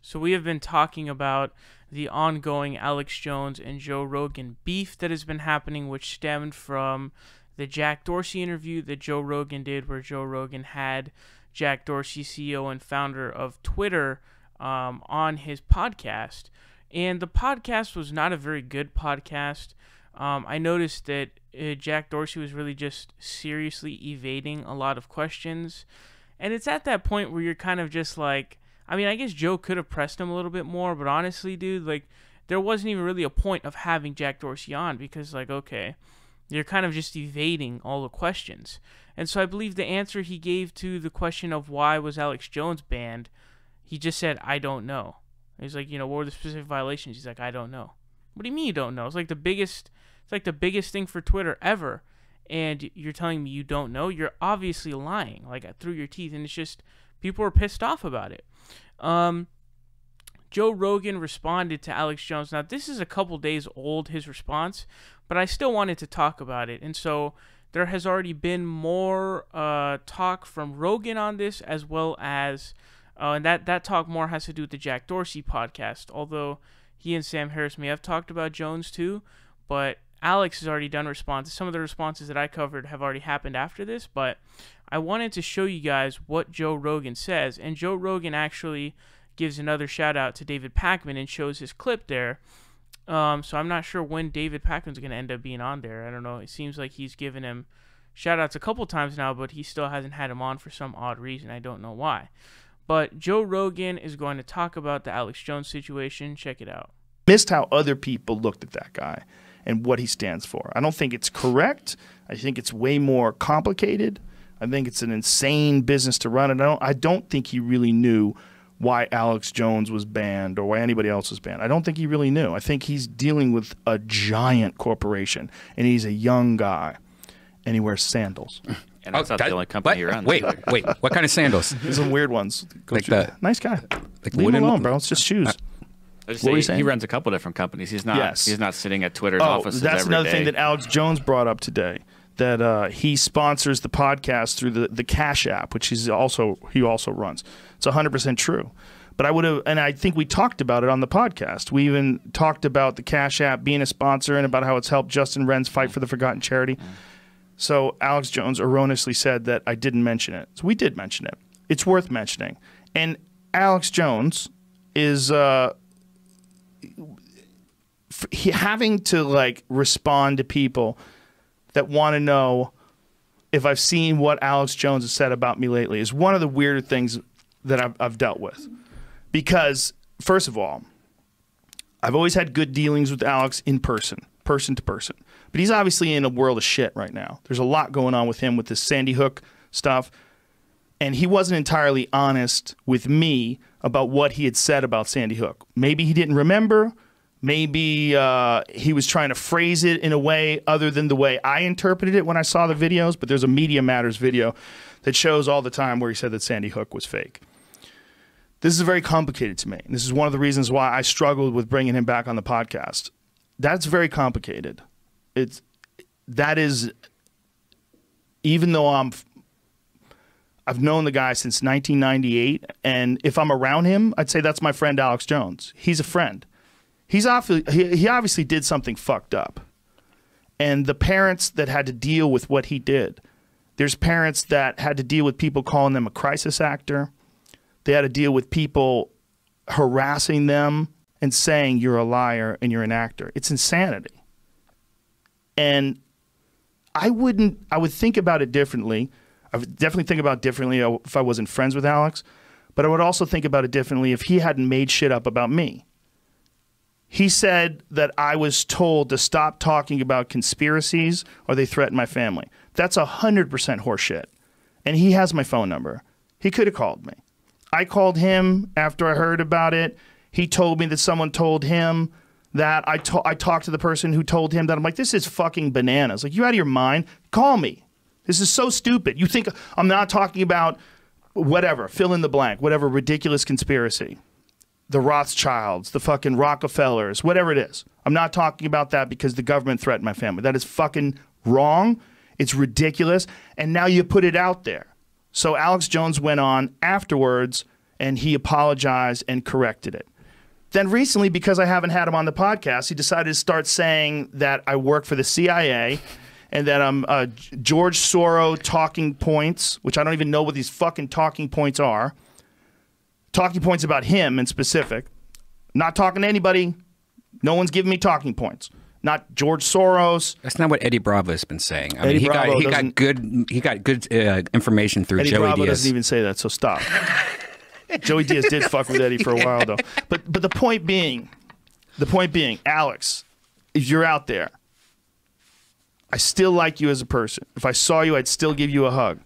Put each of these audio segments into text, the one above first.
So we have been talking about the ongoing Alex Jones and Joe Rogan beef that has been happening, which stemmed from the Jack Dorsey interview that Joe Rogan did, where Joe Rogan had Jack Dorsey, CEO and founder of Twitter, on his podcast. And the podcast was not a very good podcast. I noticed that Jack Dorsey was really just seriously evading a lot of questions. And it's at that point where you're kind of just like, I mean, I guess Joe could have pressed him a little bit more, but honestly, dude, like, there wasn't even really a point of having Jack Dorsey on because, like, okay, you're kind of just evading all the questions. And so I believe the answer he gave to the question of why was Alex Jones banned, he just said, I don't know. He's like, what were the specific violations? He's like, I don't know. What do you mean you don't know? It's like the biggest thing for Twitter ever. And you're telling me you don't know? You're obviously lying, like, through your teeth. And it's just, people are pissed off about it. Joe Rogan responded to Alex Jones. Now, this is a couple days old, his response, but I still wanted to talk about it. And so there has already been more talk from Rogan on this, as well as, and that talk more has to do with the Jack Dorsey podcast, although he and Sam Harris may have talked about Jones too, but Alex has already done responses. Some of the responses that I covered have already happened after this, but I wanted to show you guys what Joe Rogan says, and Joe Rogan actually gives another shout out to David Pakman and shows his clip there. So I'm not sure when David Pakman's going to end up being on there. I don't know. It seems like he's given him shout outs a couple times now, but he still hasn't had him on for some odd reason. I don't know why. But Joe Rogan is going to talk about the Alex Jones situation. Check it out. Missed how other people looked at that guy and what he stands for. I don't think it's correct. I think it's way more complicated. I think it's an insane business to run. And I don't think he really knew why Alex Jones was banned or why anybody else was banned. I don't think he really knew. I think he's dealing with a giant corporation, and he's a young guy, and he wears sandals. And that's not the only company you're on. Wait, what kind of sandals? There's some weird ones. Like the nice guy. Like Leave him alone, bro. It's just shoes. What were you saying? He runs a couple different companies. He's not. Yes. He's not sitting at Twitter's offices every day. That's another thing that Alex Jones brought up today. That he sponsors the podcast through the Cash App, which he also runs. It's 100% true. But I would have, and I think we talked about it on the podcast. We even talked about the Cash App being a sponsor and about how it's helped Justin Wren's fight for the forgotten charity. So Alex Jones erroneously said that I didn't mention it. So we did mention it. It's worth mentioning. And Alex Jones is having to like respond to people that want to know if I've seen what Alex Jones has said about me lately is one of the weirder things that I've dealt with. Because, first of all, I've always had good dealings with Alex in person to person. But he's obviously in a world of shit right now. There's a lot going on with him with this Sandy Hook stuff. And he wasn't entirely honest with me about what he had said about Sandy Hook. Maybe he didn't remember. Maybe he was trying to phrase it in a way other than the way I interpreted it when I saw the videos. But there's a Media Matters video that shows all the time where he said that Sandy Hook was fake. This is very complicated to me. And this is one of the reasons why I struggled with bringing him back on the podcast. That's very complicated. That is, even though I've known the guy since 1998, and if I'm around him, I'd say that's my friend Alex Jones. He's a friend. He obviously did something fucked up. And the parents that had to deal with what he did, there's parents that had to deal with people calling them a crisis actor. They had to deal with people harassing them and saying you're a liar and you're an actor. It's insanity. And I would think about it differently. I would definitely think about it differently if I wasn't friends with Alex. But I would also think about it differently if he hadn't made shit up about me. He said that I was told to stop talking about conspiracies or they threaten my family. That's 100% horseshit. And he has my phone number. He could have called me. I called him after I heard about it. He told me that someone told him that I talked to the person who told him that. I'm like, this is fucking bananas. Like, you out of your mind? Call me. This is so stupid. You think I'm not talking about whatever, fill in the blank, whatever ridiculous conspiracy. The Rothschilds, the fucking Rockefellers, whatever it is. I'm not talking about that because the government threatened my family. That is fucking wrong. It's ridiculous. And now you put it out there. So Alex Jones went on afterwards and he apologized and corrected it. Then recently, because I haven't had him on the podcast, he decided to start saying that I work for the CIA and that I'm George Soros talking points, which I don't even know what these fucking talking points are. Talking points about him in specific. Not talking to anybody. No one's giving me talking points. Not George Soros. That's not what Eddie Bravo has been saying. I mean, he got good information through Eddie Joey Bravo Diaz. Doesn't even say that, so stop. Joey Diaz did fuck with Eddie for a while though. But the point being, Alex, if you're out there, I still like you as a person. If I saw you, I'd still give you a hug.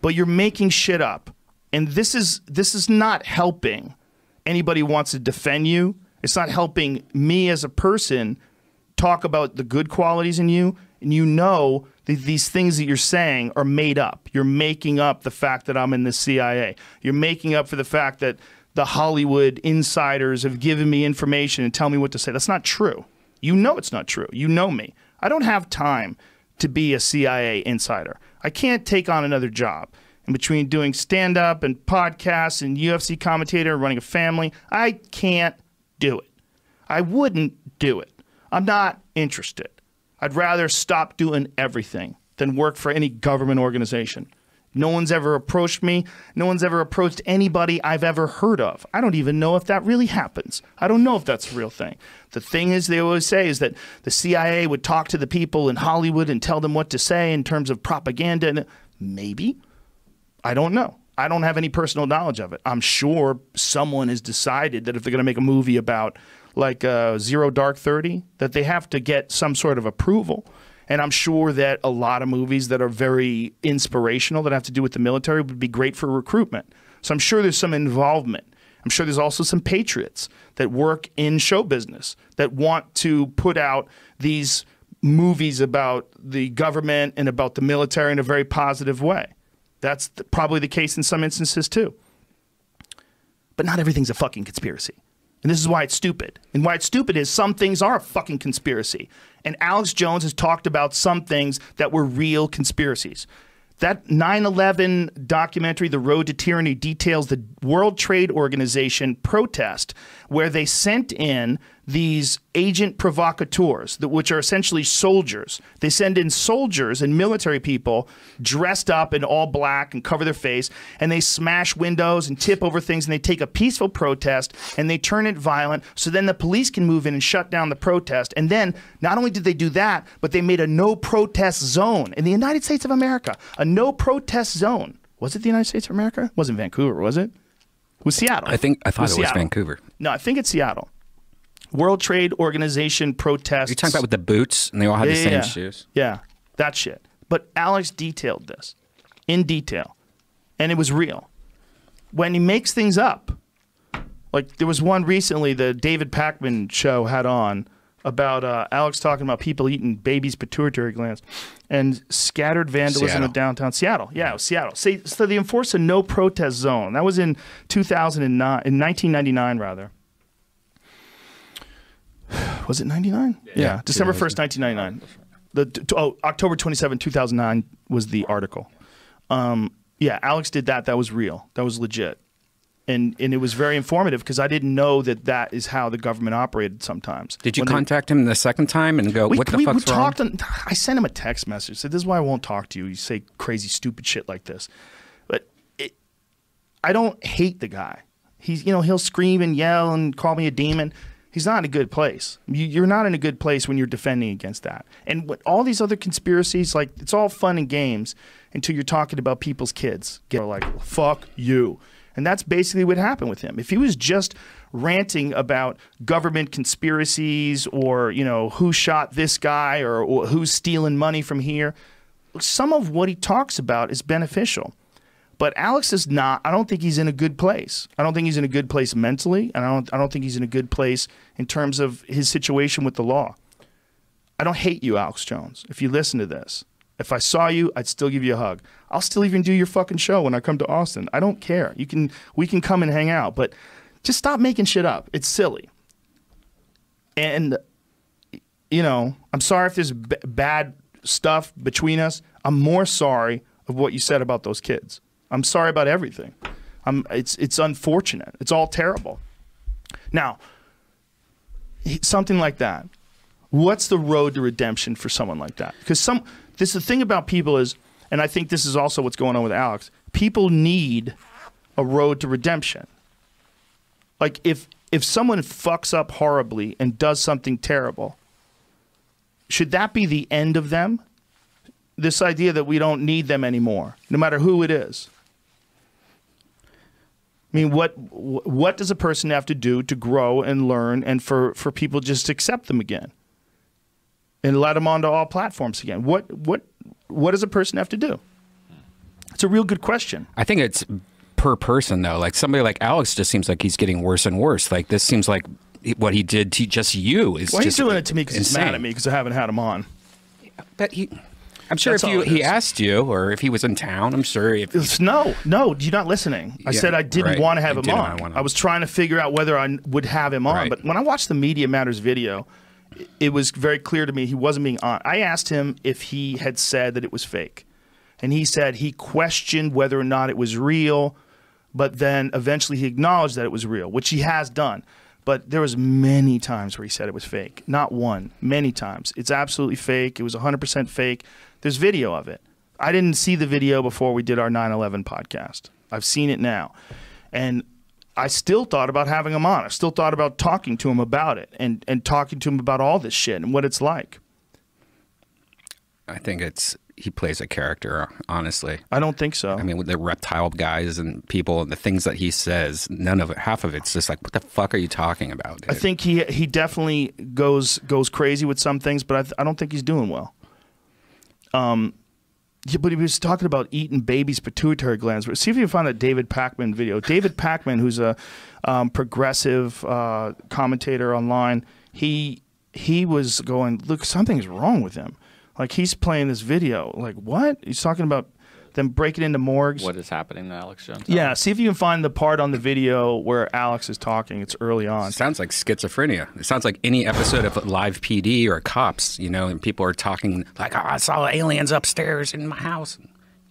But you're making shit up, and this is not helping anybody who wants to defend you. It's not helping me as a person talk about the good qualities in you, and you know that these things that you're saying are made up. You're making up the fact that I'm in the CIA. You're making up for the fact that the Hollywood insiders have given me information and tell me what to say. That's not true. You know it's not true. You know me. I don't have time to be a CIA insider. I can't take on another job. In between doing stand-up and podcasts and UFC commentator and running a family, I can't do it. I wouldn't do it. I'm not interested. I'd rather stop doing everything than work for any government organization. No one's ever approached me. No one's ever approached anybody I've ever heard of. I don't even know if that really happens. I don't know if that's a real thing. The thing is, they always say is that the CIA would talk to the people in Hollywood and tell them what to say in terms of propaganda. And maybe. I don't know. I don't have any personal knowledge of it. I'm sure someone has decided that if they're going to make a movie about like Zero Dark 30, that they have to get some sort of approval. And I'm sure that a lot of movies that are very inspirational that have to do with the military would be great for recruitment. So I'm sure there's some involvement. I'm sure there's also some patriots that work in show business that want to put out these movies about the government and about the military in a very positive way. That's probably the case in some instances too. But not everything's a fucking conspiracy. And this is why it's stupid. And why it's stupid is some things are a fucking conspiracy. And Alex Jones has talked about some things that were real conspiracies. That 9/11 documentary, The Road to Tyranny, details the World Trade Organization protest where they sent in these agent provocateurs, which are essentially soldiers. They send in soldiers and military people dressed up in all black and cover their face, and they smash windows and tip over things, and they take a peaceful protest and they turn it violent so then the police can move in and shut down the protest. And then not only did they do that, but they made a no-protest zone in the United States of America. A no-protest zone. Was it the United States of America? It wasn't Vancouver, was it? It was Seattle. I thought it was Vancouver. No, I think it's Seattle. World Trade Organization protests. You're talking about with the boots and they all had the same shoes? Yeah, that shit. But Alex detailed this in detail, and it was real. When he makes things up, like there was one recently the David Pakman show had on about Alex talking about people eating babies' pituitary glands and scattered vandalism in downtown Seattle. Yeah, it was Seattle. So they enforced a no-protest zone. That was in 1999 rather. Was it 99? Yeah. December 1st, 1999. October 27, 2009 was the article. Yeah, Alex did that. That was real. That was legit. And it was very informative because I didn't know that that is how the government operated sometimes. Did you contact him the second time and go, what the fuck's wrong? I sent him a text message. Said, this is why I won't talk to you. You say crazy, stupid shit like this. But I don't hate the guy. He'll scream and yell and call me a demon. He's not in a good place. You're not in a good place when you're defending against that. And all these other conspiracies, like, it's all fun and games until you're talking about people's kids. They're like, fuck you. And that's basically what happened with him. If he was just ranting about government conspiracies or, who shot this guy or who's stealing money from here, some of what he talks about is beneficial. But Alex is not. I don't think he's in a good place. I don't think he's in a good place mentally, and I don't think he's in a good place in terms of his situation with the law. I don't hate you, Alex Jones. If you listen to this, if I saw you, I'd still give you a hug. I'll still even do your fucking show when I come to Austin. I don't care. We can come and hang out, but just stop making shit up. It's silly. And I'm sorry if there's bad stuff between us. I'm more sorry of what you said about those kids. I'm sorry about everything. It's unfortunate. It's all terrible. Now, something like that. What's the road to redemption for someone like that? Because the thing about people is, and I think this is also what's going on with Alex. People need a road to redemption. Like if someone fucks up horribly and does something terrible, should that be the end of them? This idea that we don't need them anymore, no matter who it is. I mean, what does a person have to do to grow and learn, and for people just to accept them again and let them onto all platforms again? What does a person have to do? It's a real good question. I think it's per person, though. Like somebody like Alex just seems like he's getting worse and worse. Like this seems like what he did to just you is he's doing it to me because he's mad at me because I haven't had him on. But I'm sure if he asked you, or if he was in town, I'm sure. No, you're not listening. I said I didn't want to have him on. I was trying to figure out whether I would have him on. But when I watched the Media Matters video, it was very clear to me he wasn't being on. I asked him if he had said that it was fake. And he said he questioned whether or not it was real, but then eventually he acknowledged that it was real, which he has done. But there was many times where he said it was fake. Not one, many times. It's absolutely fake. It was 100% fake. There's video of it. I didn't see the video before we did our 9/11 podcast. I've seen it now. And I still thought about having him on. I still thought about talking to him about it and talking to him about all this shit and what it's like. I think he plays a character, honestly. I don't think so. I mean, with the reptile guys and people and the things that he says, half of it's just like, what the fuck are you talking about, dude? I think he definitely goes crazy with some things, but I don't think he's doing well. Yeah, but he was talking about eating babies' pituitary glands. See if you can find that David Pakman video. David Pakman, who's a progressive commentator online, he was going, look, something's wrong with him. Like, he's playing this video. Like, what? He's talking about them breaking into morgues. What is happening to Alex Jones? Yeah, see if you can find the part on the video where Alex is talking. It's early on. It sounds like schizophrenia. It sounds like any episode of Live PD or Cops, you know, and people are talking like, oh, I saw aliens upstairs in my house.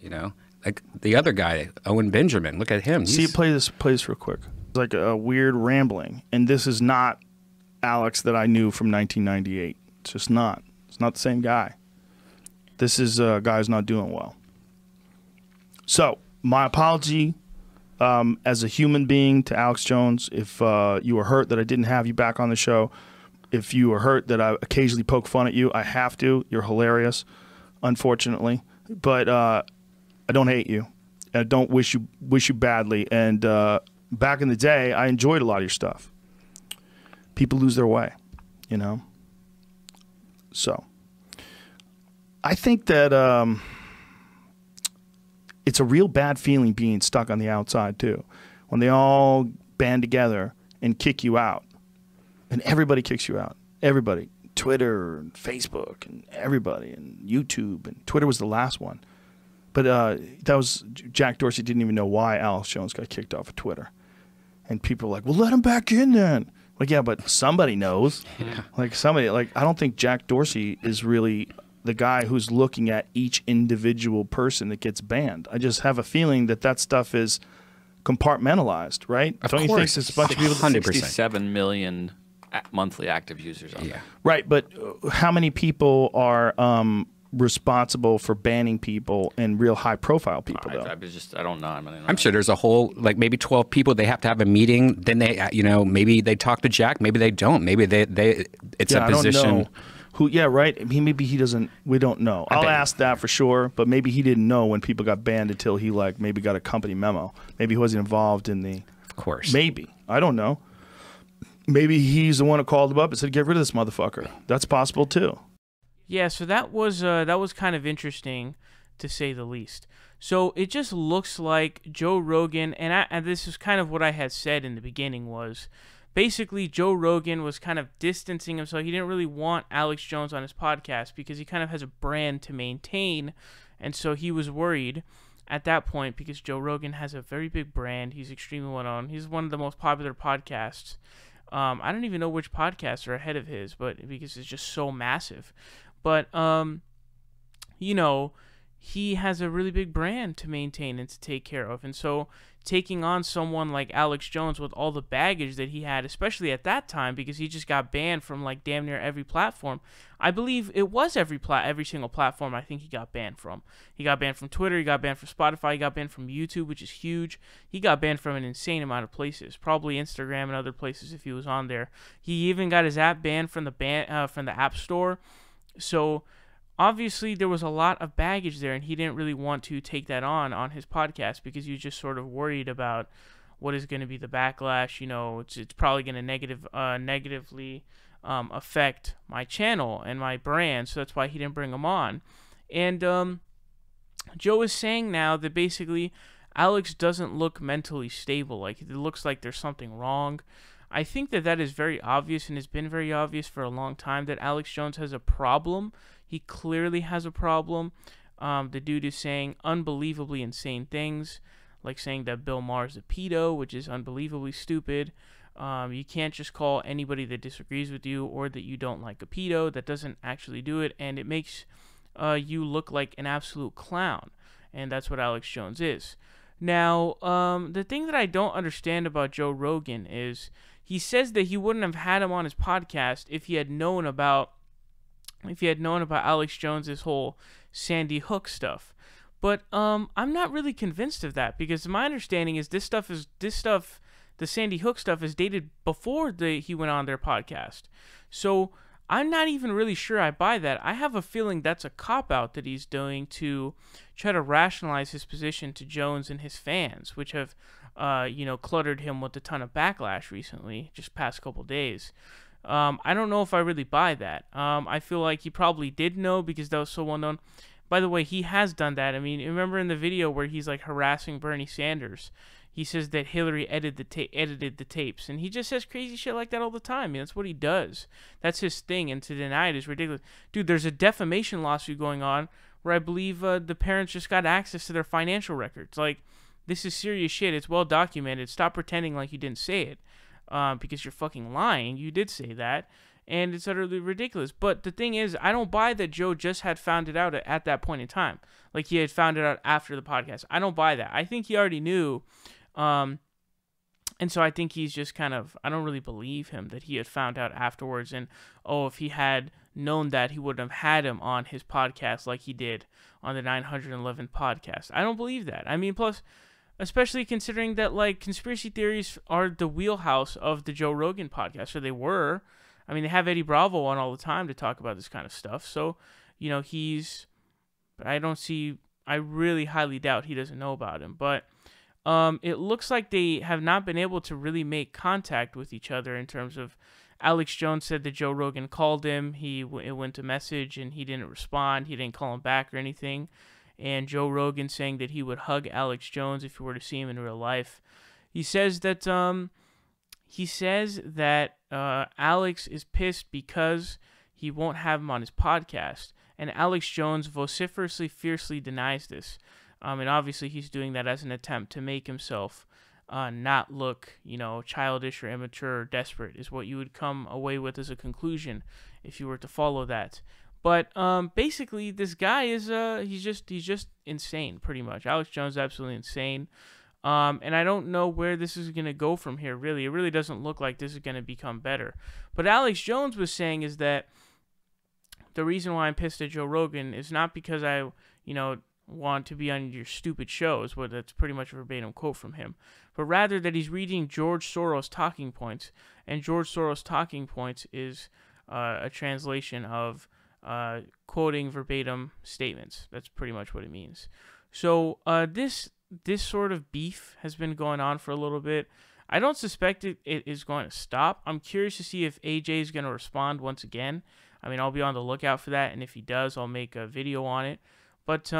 You know, like the other guy, Owen Benjamin. Look at him. See, play this real quick. It's like a weird rambling. And this is not Alex that I knew from 1998. It's just not. It's not the same guy. This is a guy who's not doing well. So, my apology as a human being to Alex Jones. If you were hurt that I didn't have you back on the show, if you were hurt that I occasionally poke fun at you, I have to. You're hilarious, unfortunately. But I don't hate you. I don't wish you badly. And back in the day, I enjoyed a lot of your stuff. People lose their way, you know? So, I think that it's a real bad feeling being stuck on the outside, too. When they all band together and kick you out. And everybody kicks you out. Everybody. Twitter and Facebook and everybody. And YouTube. And Twitter was the last one. But that was Jack Dorsey didn't even know why Alex Jones got kicked off of Twitter. And people were like, well, let him back in then. Like, yeah, but somebody knows. Yeah. Like, somebody, like, I don't think Jack Dorsey is really the guy who's looking at each individual person that gets banned. I just have a feeling that stuff is compartmentalized, right? Of Don't course. you think there's a bunch of people? 100%. 67 million monthly active users on there. Right, but how many people are responsible for banning people and real high-profile people, though? I don't know. I'm sure there's a whole, like maybe 12 people. They have to have a meeting. Then they, you know, maybe they talk to Jack. Maybe they don't. Maybe it's a position. I don't know. Yeah, right. Maybe he doesn't. We don't know. I'll ask that for sure. But maybe he didn't know when people got banned until he maybe got a company memo. Maybe he wasn't involved in the. Of course. Maybe I don't know. Maybe he's the one who called him up and said, "Get rid of this motherfucker." That's possible too. Yeah. So that was kind of interesting, to say the least. So it just looks like Joe Rogan, and this is kind of what I had said in the beginning was. Basically, Joe Rogan was kind of distancing himself. He didn't really want Alex Jones on his podcast because he kind of has a brand to maintain. And so he was worried at that point because Joe Rogan has a very big brand. He's extremely well-known. He's one of the most popular podcasts. I don't even know which podcasts are ahead of his, but because it's just so massive. But, you know, he has a really big brand to maintain and to take care of. And so taking on someone like Alex Jones with all the baggage that he had, especially at that time, because he just got banned from like damn near every platform. I believe it was every single platform I think he got banned from. He got banned from Twitter, he got banned from Spotify, he got banned from YouTube, which is huge. He got banned from an insane amount of places, probably Instagram and other places if he was on there. He even got his app banned from the App Store. So obviously there was a lot of baggage there, and he didn't really want to take that on his podcast because he was just sort of worried about what is going to be the backlash. You know, it's probably going to negatively affect my channel and my brand, so that's why he didn't bring him on. And Joe is saying now that basically Alex doesn't look mentally stable. Like, it looks like there's something wrong. I think that is very obvious and has been very obvious for a long time that Alex Jones has a problem. He clearly has a problem. The dude is saying unbelievably insane things, like saying that Bill Maher is a pedo, which is unbelievably stupid. You can't just call anybody that disagrees with you or that you don't like a pedo. That doesn't actually do it, and it makes you look like an absolute clown, and that's what Alex Jones is. Now, the thing that I don't understand about Joe Rogan is he says that he wouldn't have had him on his podcast if he had known about Alex Jones's whole Sandy Hook stuff. But I'm not really convinced of that, because my understanding is the Sandy Hook stuff is dated before he went on their podcast. So I'm not even really sure I buy that. I have a feeling that's a cop-out that he's doing to try to rationalize his position to Jones and his fans, which have, cluttered him with a ton of backlash recently, just past couple days. I don't know if I really buy that. I feel like he probably did know because that was so well known. By the way, he has done that. I mean, remember in the video where he's like harassing Bernie Sanders, he says that Hillary edited the tapes, and he just says crazy shit like that all the time. I mean, that's what he does. That's his thing, and to deny it is ridiculous. Dude, there's a defamation lawsuit going on where I believe the parents just got access to their financial records. Like, this is serious shit. It's well documented. Stop pretending like you didn't say it, because you're fucking lying. You did say that, and it's utterly ridiculous. But the thing is, I don't buy that Joe just had found it out at that point in time. Like, he had found it out after the podcast. I don't buy that. I think he already knew. And so I think he's just kind of, I don't really believe him that he had found out afterwards. And, if he had known that, he wouldn't have had him on his podcast like he did on the 911 podcast. I don't believe that. I mean, plus, especially considering that, like, conspiracy theories are the wheelhouse of the Joe Rogan podcast, or they were. I mean, they have Eddie Bravo on all the time to talk about this kind of stuff. So, I really highly doubt he doesn't know about him. But it looks like they have not been able to really make contact with each other in terms of Alex Jones said that Joe Rogan called him. It went to message, and he didn't respond. He didn't call him back or anything. And Joe Rogan saying that he would hug Alex Jones if he were to see him in real life. He says that Alex is pissed because he won't have him on his podcast, and Alex Jones vociferously, fiercely denies this. And obviously he's doing that as an attempt to make himself not look, childish or immature or desperate, is what you would come away with as a conclusion if you were to follow that. But basically, this guy is he's just insane, pretty much. Alex Jones is absolutely insane. And I don't know where this is going to go from here, really. It really doesn't look like this is going to become better. But Alex Jones was saying is that the reason why I'm pissed at Joe Rogan is not because I, want to be on your stupid shows, well, that's pretty much a verbatim quote from him, but rather that he's reading George Soros' talking points, and George Soros' talking points is a translation of quoting verbatim statements. That's pretty much what it means. So this sort of beef has been going on for a little bit. I don't suspect it is going to stop. I'm curious to see if AJ is going to respond once again. I mean, I'll be on the lookout for that, and if he does, I'll make a video on it. But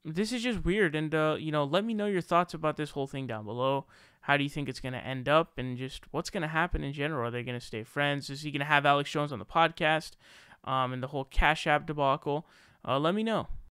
this is just weird, and let me know your thoughts about this whole thing down below. How do you think it's going to end up, and just what's going to happen in general? Are they going to stay friends? Is he going to have Alex Jones on the podcast? And the whole Cash App debacle? Let me know.